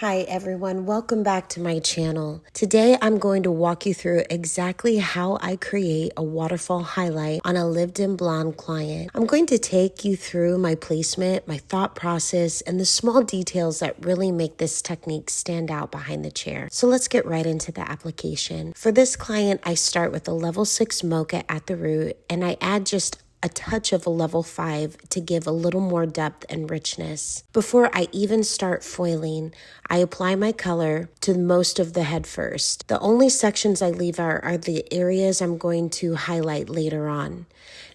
Hi everyone, welcome back to my channel. Today I'm going to walk you through exactly how I create a waterfall highlight on a lived-in blonde client. I'm going to take you through my placement, my thought process, and the small details that really make this technique stand out behind the chair. So let's get right into the application. For this client, I start with a level 6 mocha at the root, and I add just a touch of a level 5 to give a little more depth and richness. Before I even start foiling, I apply my color to most of the head first. The only sections I leave out are the areas I'm going to highlight later on.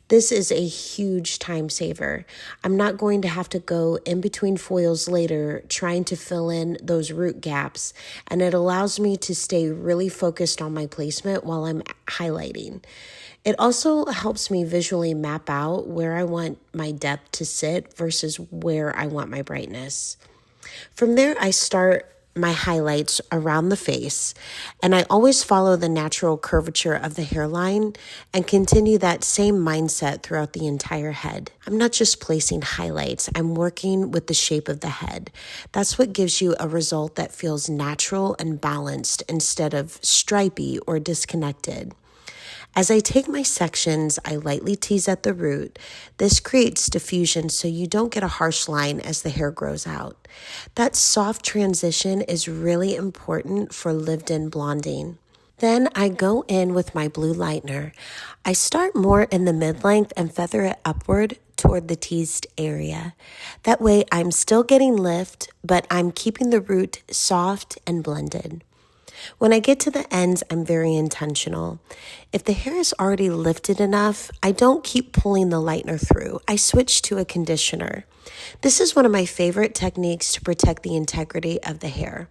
This is a huge time saver. I'm not going to have to go in between foils later trying to fill in those root gaps, and it allows me to stay really focused on my placement while I'm highlighting. It also helps me visually map out where I want my depth to sit versus where I want my brightness. From there, I start my highlights around the face, and I always follow the natural curvature of the hairline and continue that same mindset throughout the entire head. I'm not just placing highlights, I'm working with the shape of the head. That's what gives you a result that feels natural and balanced instead of stripy or disconnected. As I take my sections, I lightly tease at the root. This creates diffusion so you don't get a harsh line as the hair grows out. That soft transition is really important for lived-in blonding. Then I go in with my blue lightener. I start more in the mid-length and feather it upward toward the teased area. That way I'm still getting lift, but I'm keeping the root soft and blended. When I get to the ends, I'm very intentional. If the hair is already lifted enough, I don't keep pulling the lightener through. I switch to a conditioner. This is one of my favorite techniques to protect the integrity of the hair.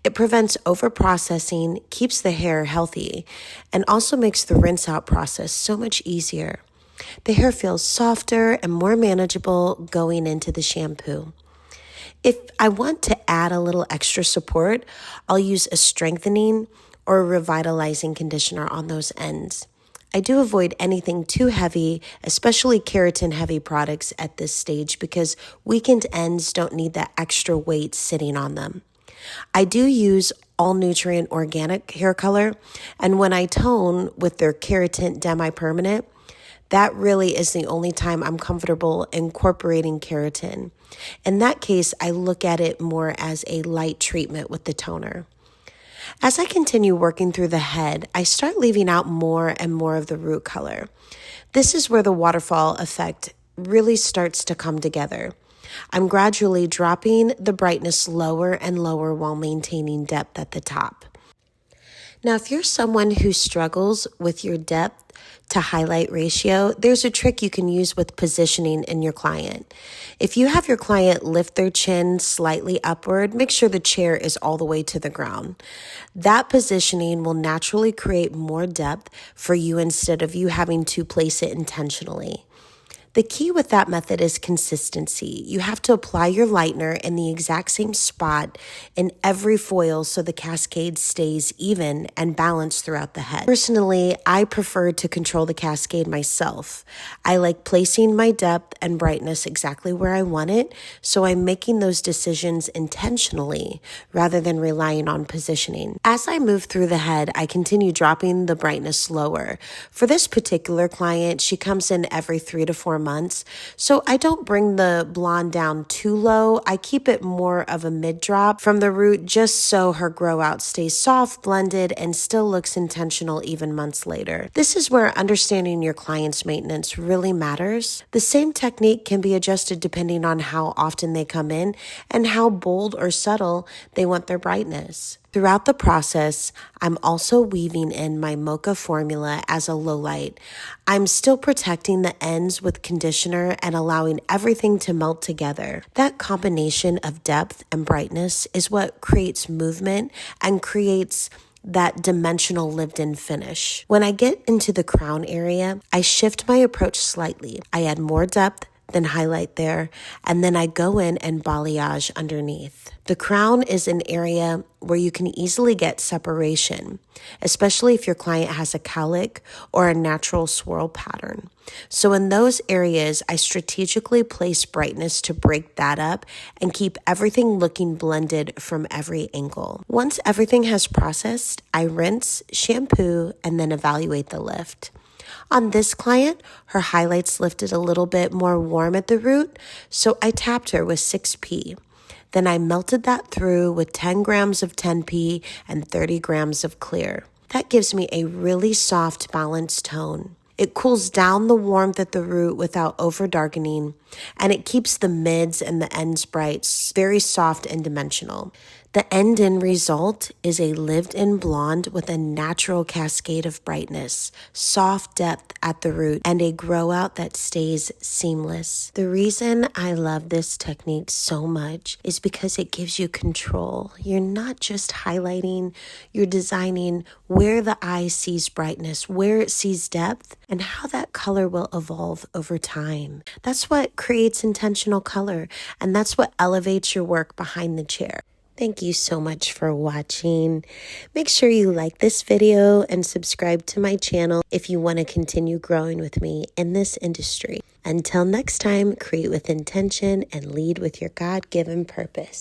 It prevents over-processing, keeps the hair healthy, and also makes the rinse-out process so much easier. The hair feels softer and more manageable going into the shampoo. If I want to add a little extra support, I'll use a strengthening or a revitalizing conditioner on those ends. I do avoid anything too heavy, especially keratin-heavy products at this stage because weakened ends don't need that extra weight sitting on them. I do use all-nutrient organic hair color, and when I tone with their keratin demi-permanent, that really is the only time I'm comfortable incorporating keratin. In that case, I look at it more as a light treatment with the toner. As I continue working through the head, I start leaving out more and more of the root color. This is where the waterfall effect really starts to come together. I'm gradually dropping the brightness lower and lower while maintaining depth at the top. Now, if you're someone who struggles with your depth to highlight ratio, there's a trick you can use with positioning in your client. If you have your client lift their chin slightly upward, make sure the chair is all the way to the ground. That positioning will naturally create more depth for you instead of you having to place it intentionally. The key with that method is consistency. You have to apply your lightener in the exact same spot in every foil so the cascade stays even and balanced throughout the head. Personally, I prefer to control the cascade myself. I like placing my depth and brightness exactly where I want it, so I'm making those decisions intentionally rather than relying on positioning. As I move through the head, I continue dropping the brightness lower. For this particular client, she comes in every 3 to 4 months. So I don't bring the blonde down too low. I keep it more of a mid drop from the root just so her grow out stays soft, blended, and still looks intentional even months later. This is where understanding your client's maintenance really matters. The same technique can be adjusted depending on how often they come in and how bold or subtle they want their brightness. Throughout the process, I'm also weaving in my mocha formula as a low light. I'm still protecting the ends with conditioner and allowing everything to melt together. That combination of depth and brightness is what creates movement and creates that dimensional lived-in finish. When I get into the crown area, I shift my approach slightly. I add more depth then highlight there, and then I go in and balayage underneath. The crown is an area where you can easily get separation, especially if your client has a cowlick or a natural swirl pattern. So in those areas, I strategically place brightness to break that up and keep everything looking blended from every angle. Once everything has processed, I rinse, shampoo, and then evaluate the lift. On this client, her highlights lifted a little bit more warm at the root, so I tapped her with 6P. Then I melted that through with 10 grams of 10P and 30 grams of clear. That gives me a really soft, balanced tone. It cools down the warmth at the root without over-darkening, and it keeps the mids and the ends bright, very soft and dimensional. The end-in result is a lived-in blonde with a natural cascade of brightness, soft depth at the root, and a grow-out that stays seamless. The reason I love this technique so much is because it gives you control. You're not just highlighting, you're designing where the eye sees brightness, where it sees depth, and how that color will evolve over time. That's what creates intentional color, and that's what elevates your work behind the chair. Thank you so much for watching. Make sure you like this video and subscribe to my channel if you want to continue growing with me in this industry. Until next time, create with intention and lead with your God-given purpose.